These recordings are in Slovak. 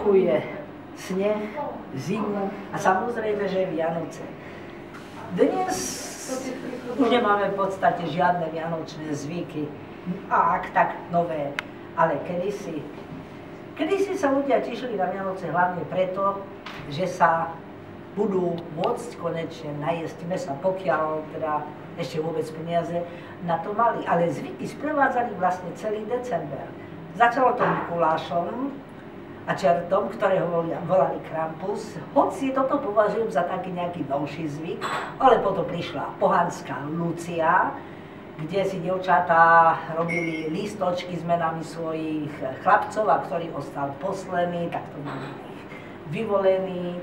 vonku je sneh, zimu a samozrejme, že Vianoce. Dnes už nemáme v podstate žiadne vianočné zvyky, a ak tak nové, ale kedysi sa ľudia tešili na Vianoce hlavne preto, že sa budú môcť konečne najesť mesa, pokiaľ teda ešte vôbec peniaze na to mali. Ale zvyky sprevádzali vlastne celý december. Začalo to Mikulášom a čertom, ktorého volali Krampus. Hoci toto považujem za taký nejaký novší zvyk, ale potom prišla pohanská Lucia, kde si dievčatá robili lístočky s menami svojich chlapcov, a ktorý ostal posledný, tak to boli vyvolení.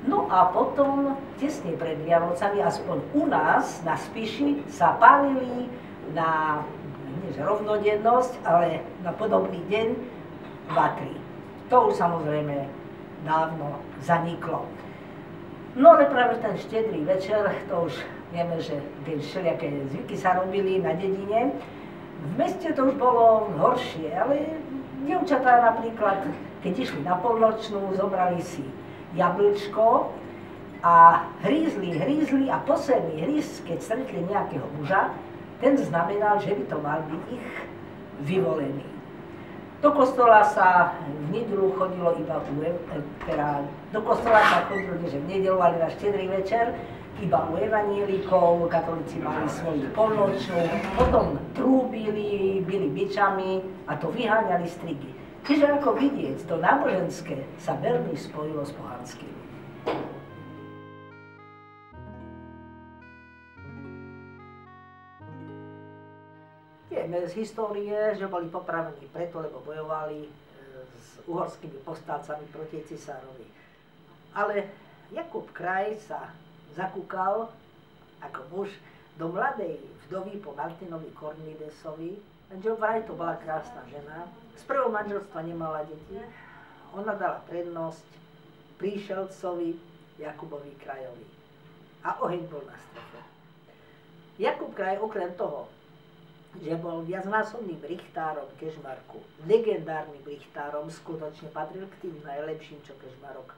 No a potom, tesne pred Vianocami, aspoň u nás na Spiši, sa pálili na, nie že rovnodennosť, ale na podobný deň vatry. To už samozrejme dávno zaniklo. No ale práve ten štedrý večer, to už vieme, že všelijaké zvyky sa robili na dedine. V meste to už bolo horšie, ale dievčatá napríklad, keď išli na polnočnú, zobrali si jablčko a hrízli a posledný hríz, keď stretli nejakého muža, ten znamenal, že by to mal byť ich vyvolený. Do kostola sa v nedeľu chodilo iba do kostola sa chodilo, že v nedeľu, ale na štedrý večer, iba u evanielikov, katolíci mali svoju polnočnú, potom trúbili, bili bičami a to vyháňali strigy. Čiže ako vidieť, to náboženské sa veľmi spojilo s pohanským. Vieme z histórie, že boli popravení preto, lebo bojovali s uhorskými povstalcami proti cisárovi. Ale Jakub Kraj sa zakúkal ako muž do mladej vdovy po Martinovi Kornidesovi, lenže vraj to bola krásna žena. Z prvého manželstva nemala deti. Ona dala prednosť príšelcovi Jakubovi Krajovi. A oheň bol na streche. Jakub Kraj okrem toho, že bol viacnásobným richtárom Kežmarku, legendárnym richtárom, skutočne patril k tým najlepším, čo Kežmarok